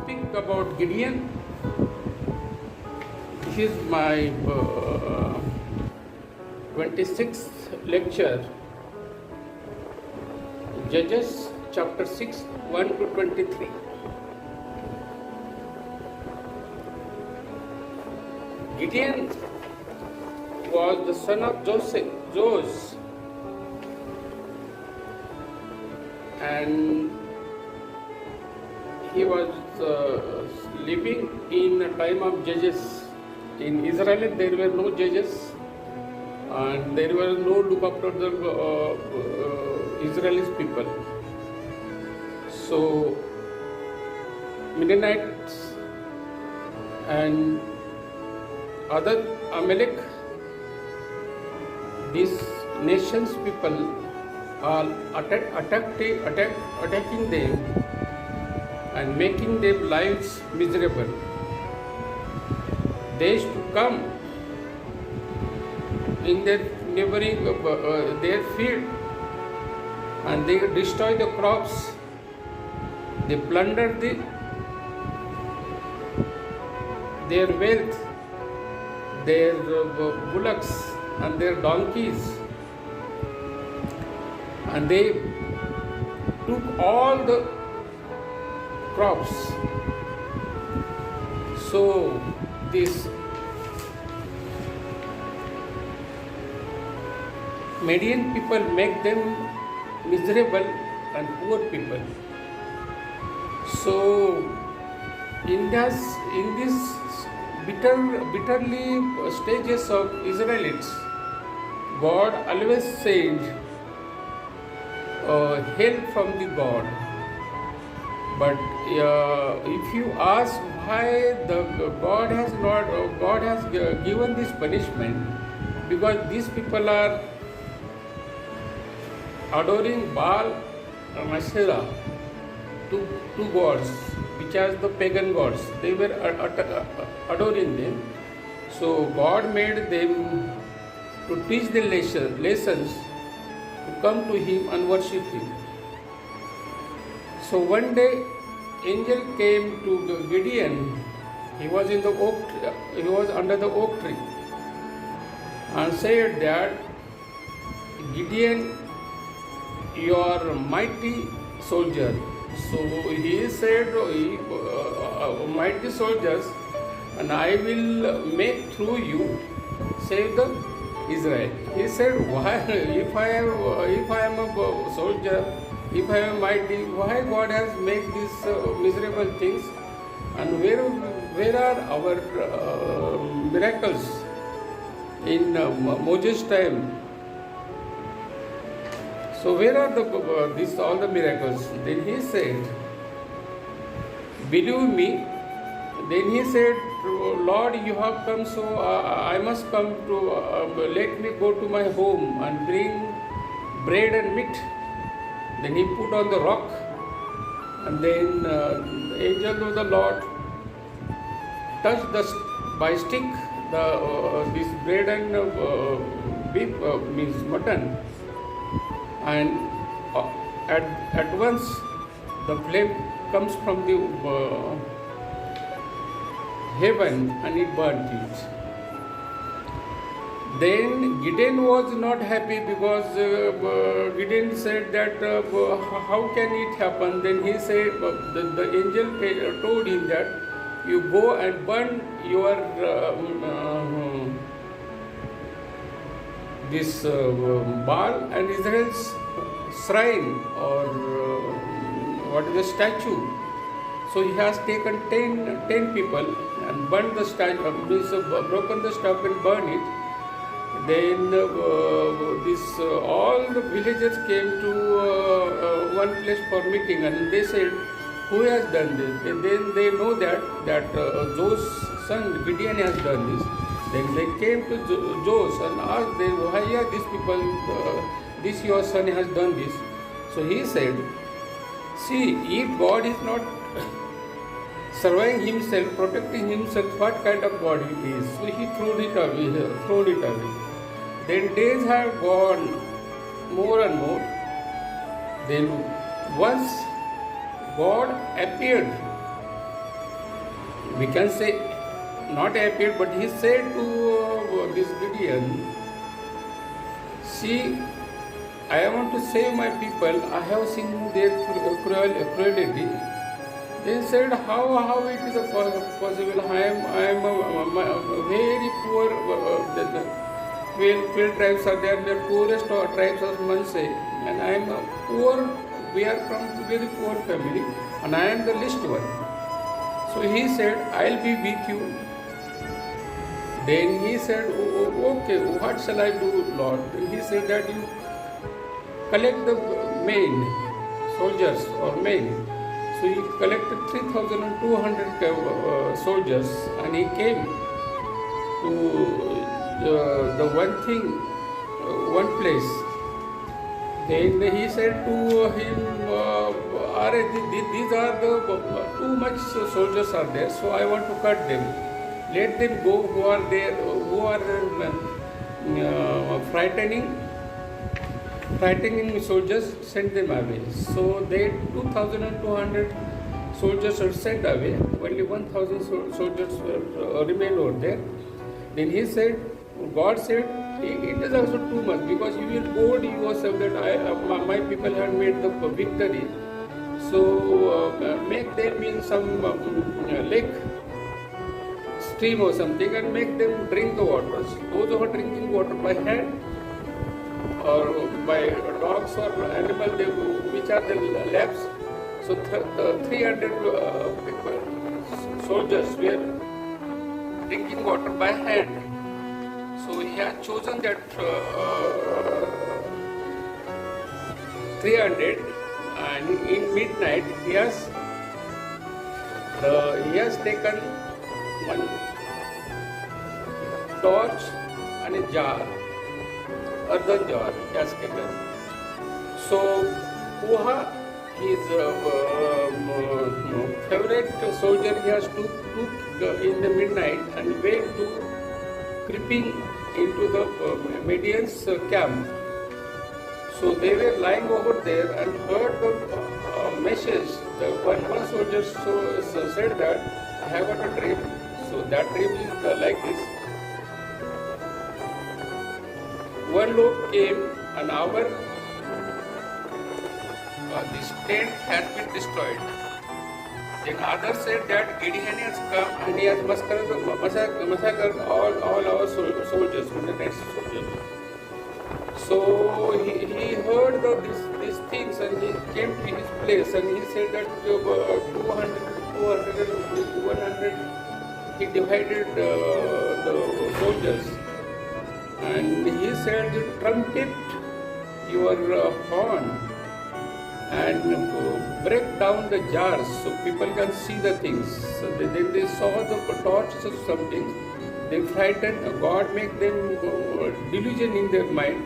speak about Gideon. This is my 26th lecture, Judges chapter 6, 1 to 23. Gideon was the son of Joash, and he was living in a time of judges. In Israel, there were no judges, and there was no look after the Israeli people. So, Midianites and other Amalek, these nations people are attacking them and making their lives miserable. They used to come in their neighboring their field, and they destroy the crops. They plunder their wealth, their bullocks and their donkeys, and they took all the crops. So this Median people make them miserable and poor people. So in this bitterly stages of Israelites, God always sent help from the God. But if you ask why God has given this punishment, because these people are adoring Baal and Asherah, two gods, which are the pagan gods. They were adoring them. So God made them to teach the lessons to come to Him and worship Him. So one day, angel came to Gideon. He was in the he was under the oak tree, and said that, Gideon, you are a mighty soldier. So he said, mighty soldiers, and I will make through you save the Israel. He said, why, if I am a soldier, if I am mighty, why God has made these miserable things? And where are our miracles in Moses' time? So where are all the miracles? Then he said, believe me. Then he said, Lord, you have come, so I must come to, let me go to my home and bring bread and meat. Then he put on the rock, and then the angel of the Lord touched by stick this bread and beef, means mutton, and at once the flame comes from the heaven and it burnt it. Then Gideon was not happy, because Gideon said that how can it happen? Then he said, the angel told him that you go and burn your this Baal and Israel's shrine, or what is the statue. So he has taken 10 people and burned the statue, broken the stuff and burned it. Then all the villagers came to one place for meeting, and they said, who has done this? And then they know that Josh's son Gideon has done this. Then they came to Josh and asked them, why are these people, this your son has done this? So he said, see, if God is not surviving himself, protecting himself, what kind of God he is? So he threw it away. Then days have gone more and more. Then once God appeared we can say not appeared, but he said to this Gideon, see, I want to save my people, I have seen their cruelty. They said, how it is possible? I am a very poor, the 12 tribes are there, the poorest tribes of Manse, and I am a poor, we are from very poor family, and I am the least one. So he said, I'll be with you. Then he said, okay, what shall I do, Lord? He said that you collect the men, soldiers or men. So he collected 3,200 soldiers, and he came to the one place. Then he said to him, these are the too much soldiers are there, so I want to cut them. Let them go who are there, who are frightening soldiers, send them away. So they 2,200 soldiers are sent away. Only 1,000 soldiers remained over there. Then he said, God said, it is also too much, because you will boast yourself that my people have made the victory. So make them in some lake, stream or something, and make them drink the waters. Those who are drinking water by hand or by dogs or animal, which are the labs. So the 300 people, soldiers were drinking water by hand. So he had chosen that 300, and in midnight he has taken one torch and a jar, earthen jar, he has taken. So Puha, his favorite soldier, he has took in the midnight and went to creeping into the Medians' camp. So they were lying over there and heard the message. The one soldier said that, I have got a dream. So that dream is like this. One load came, and this tent has been destroyed. Then others said that Gideon has come and he has massacred all our soldiers, 100 soldiers. So he heard these things, and he came to his place, and he said that 100, he divided the soldiers, and he said, trumpet your horn and break down the jars so people can see the things. So then they saw the torches or something. They frightened. God make them delusion in their mind,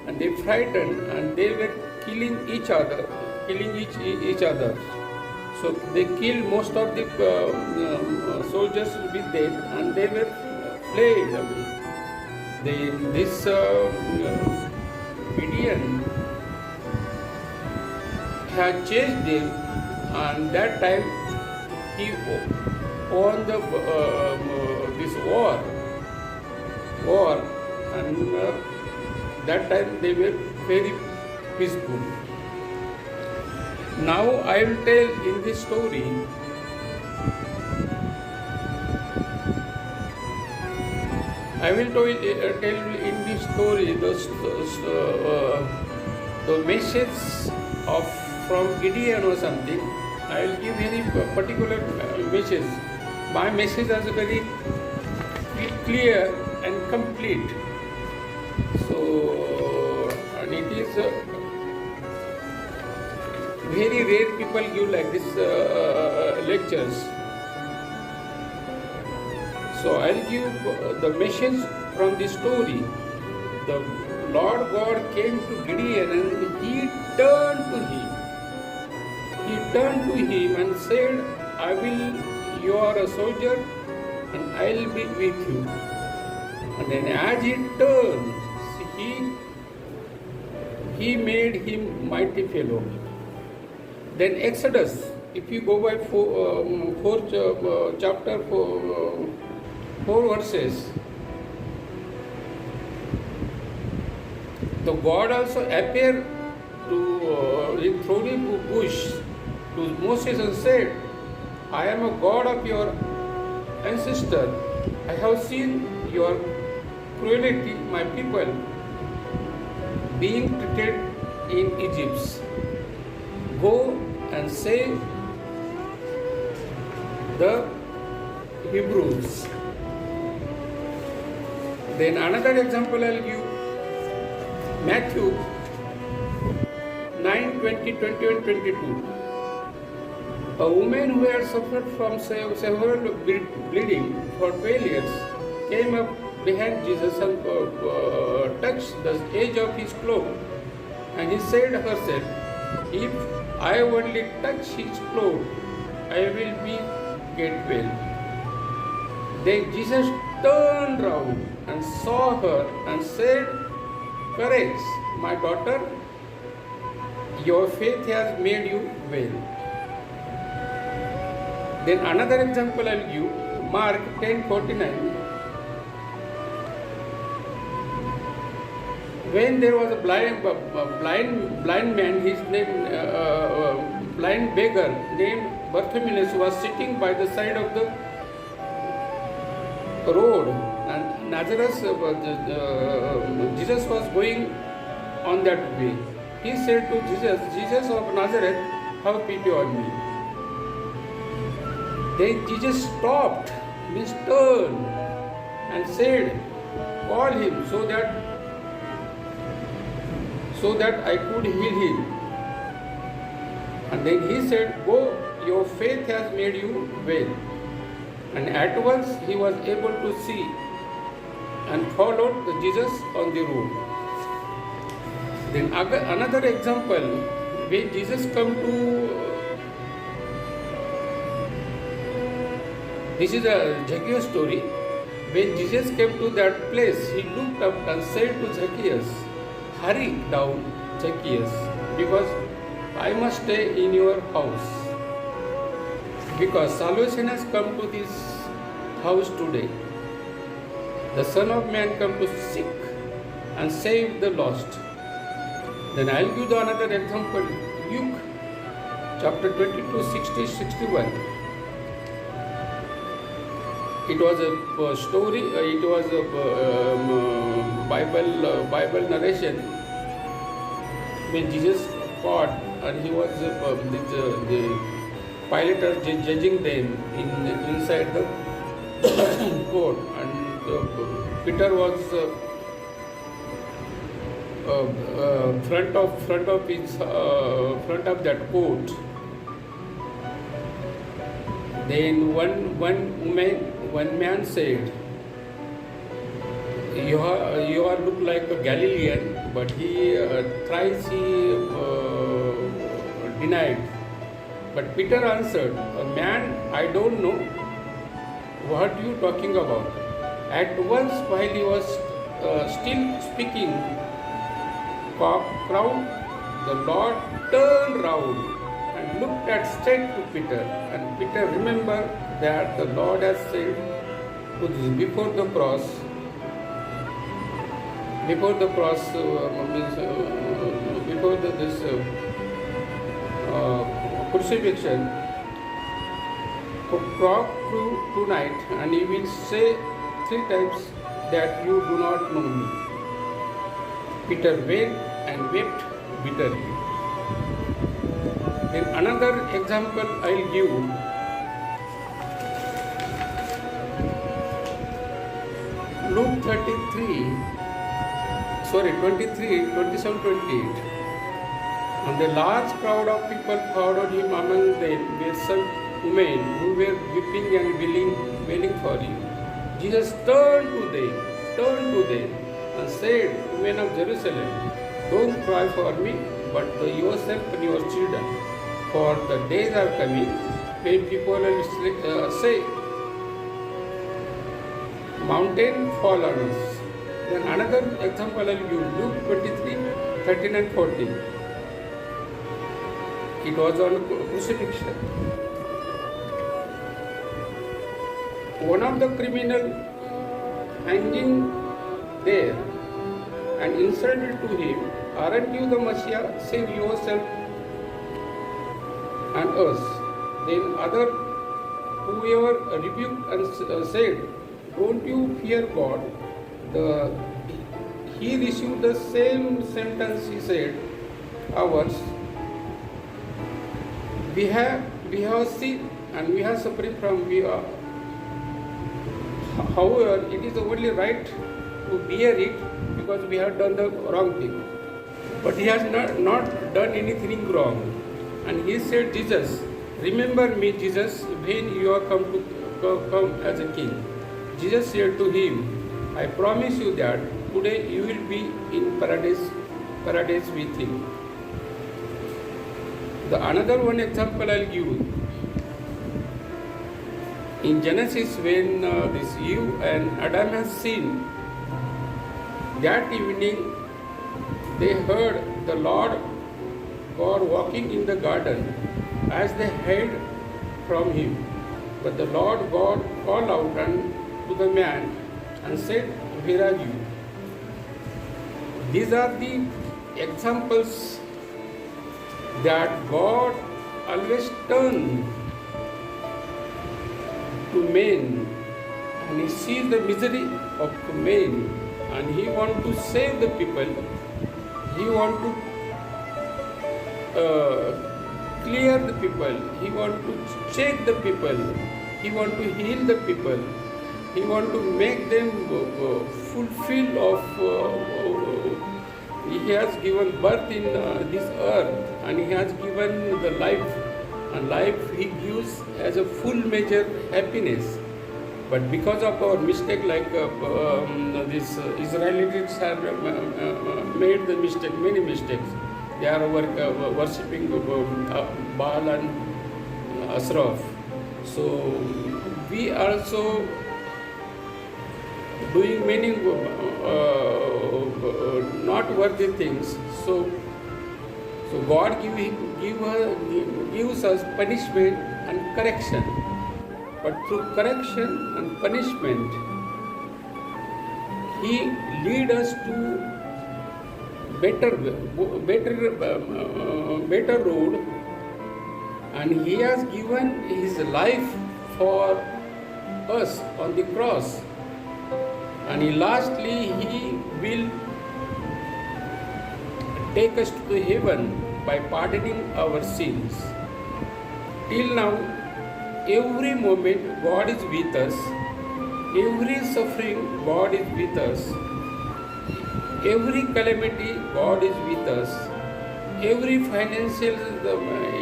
and they frightened, and they were killing each other. So they killed most of the soldiers with them, and they were fled away. This Gideon had chased them, and that time he won this war, and that time they were very peaceful. Now I will tell in this story the message from Gideon or something. I will give very particular message. My message is very clear and complete. So, and it is very rare people give like this lectures. So I'll give the message from the story. The Lord God came to Gideon and he turned to him. He turned to him and said, you are a soldier and I'll be with you. And then as he turned, he made him mighty fellow. Then Exodus if you go by fourth chapter, 4 verses, the God also appeared to in thorny bush to Moses and said, I am a God of your ancestor. I have seen your cruelty, my people, being treated in Egypt. Go and save the Hebrews. Then another example I'll give. Matthew 9, 20, 21, 22. A woman who had suffered from several bleeding for 12 years came up behind Jesus and touched the edge of his cloak. And he said to herself, if I only touch his cloak, I will get well. Then Jesus turned round and saw her and said, courage, my daughter, your faith has made you well. Then another example I'll give, Mark 10:49. When there was a blind man, his name, blind beggar named Bartimaeus was sitting by the side of the road, and Nazareth, Jesus was going on that way. He said to Jesus, Jesus of Nazareth, have pity on me. Then Jesus stopped, means turned, and said, call him so that I could heal him. And then he said, go, your faith has made you well. And at once he was able to see and followed Jesus on the road. Then another example, when Jesus come to, this is a Zacchaeus story. When Jesus came to that place, he looked up and said to Zacchaeus, hurry down, Zacchaeus, because I must stay in your house. Because salvation has come to this house today. The Son of Man come to seek and save the lost. Then I'll give you another example, Luke chapter 22, 60, 61. It was a story, it was a Bible narration when Jesus fought and he was the Pilate was judging them inside the court, and Peter was front of that court. Then one man said, you are look like a Galilean, but he denied. But Peter answered, man, I don't know what you talking about. At once, while he was still speaking, crowd, the Lord turned round and looked straight to Peter. And Peter remembered that the Lord has said before the cross, crucifixion, talk tonight, and you will say 3 times that you do not know me. Peter went and wept bitterly. Then another example I'll give. Luke 23, 27, 28. And a large crowd of people followed him. Among them were some women who were weeping and wailing for him. Jesus turned to them and said, women of Jerusalem, don't cry for me, but for yourself and your children. For the days are coming when people will say, mountain fall on us. Then another example I'll give, Luke 23, 13 and 14. It was on crucifixion. One of the criminal hanging there and insulted to him, "Aren't you the Messiah? Save yourself and us." Then other whoever rebuked and said, "Don't you fear God?" He received the same sentence. He said, "Ours. We have sinned and we have suffered from we are. However, it is only right to bear it because we have done the wrong thing." But he has not done anything wrong. And he said, "Jesus, remember me, Jesus, when you are come as a king." Jesus said to him, "I promise you that today you will be in paradise with him." The another one example I'll give. In Genesis, when this Eve and Adam has sinned, that evening they heard the Lord God walking in the garden as they hid from him. But the Lord God called out to the man and said, "Where are you?" These are the examples that God always turns to men, and he sees the misery of men, and he wants to save the people. He wants to clear the people. He wants to check the people. He wants to heal the people. He wants to make them fulfill of. He has given birth in this earth, and he has given the life, and life he gives as a full measure happiness. But because of our mistake, like these Israelites have made the mistake, many mistakes. They are worshipping Baal and Ashraf. So we also doing many not worthy things. So God gives us punishment and correction. But through correction and punishment, He lead us to better road, and He has given His life for us on the cross. And lastly, He will take us to heaven by pardoning our sins. Till now, every moment God is with us. Every suffering God is with us. Every calamity God is with us. Every financial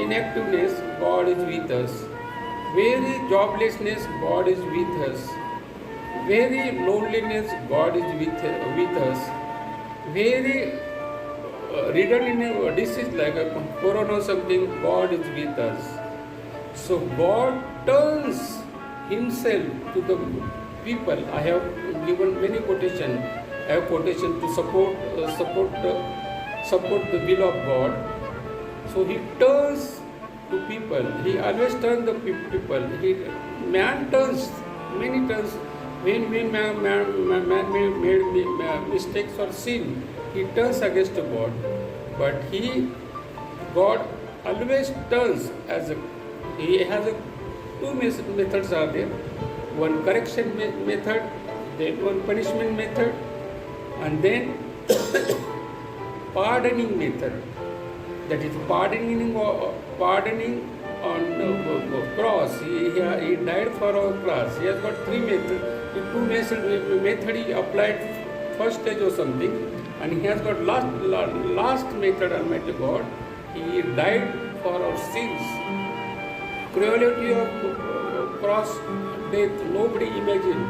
inactiveness God is with us. Very joblessness God is with us. Very loneliness God is with us. Very redundant disease like a corona or something, God is with us. So God turns Himself to the people. I have given many quotation. I have quotation to support the will of God. So He turns to people. He always turns the people. Man turns many turns. When man made mistakes or sin, he turns against God. But God always turns He has two methods are there. One correction method, then one punishment method, and then pardoning method. That is pardoning on the cross. He died for our cross. He has got three methods. The two method he applied first stage or something, and he has got last method, Almighty God. He died for our sins. Cruelty of cross death, nobody imagined.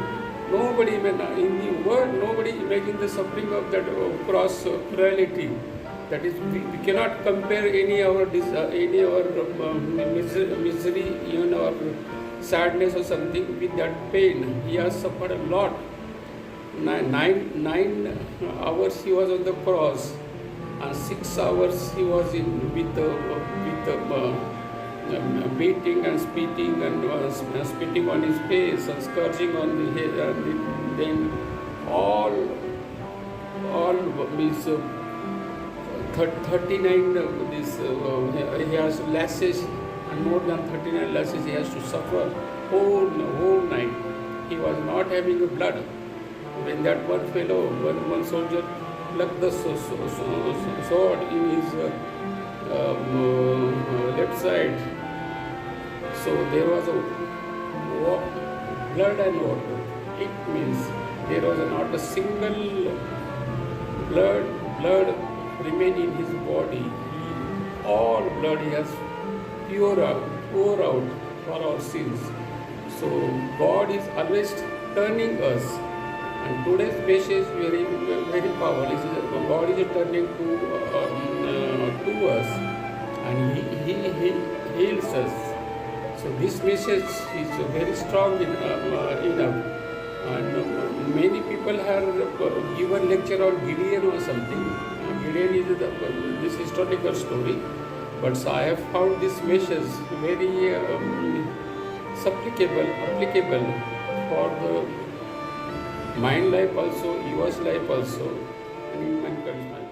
Nobody in the world, nobody imagined the suffering of that cross cruelty. That is, we cannot compare any our misery, even our sadness or something with that pain. He has suffered a lot. Nine hours he was on the cross, and 6 hours he was in beating and spitting and spitting on his face and scourging on the head, and then all his 39 this he has lashes, and more than 39 lashes he has to suffer whole night. He was not having blood. When that one soldier plucked the sword in his left side, so there was a blood and water. It means there was not a single blood remain in his body. All blood he has pour out for our sins. So God is always turning us, and today's message very powerful. God is turning to us, and He heals us. So this message is very strong enough, and many people have given lecture on Gideon or something. Gideon is this historical story, but I have found this message very applicable for the mind life also, yours life also, and human life.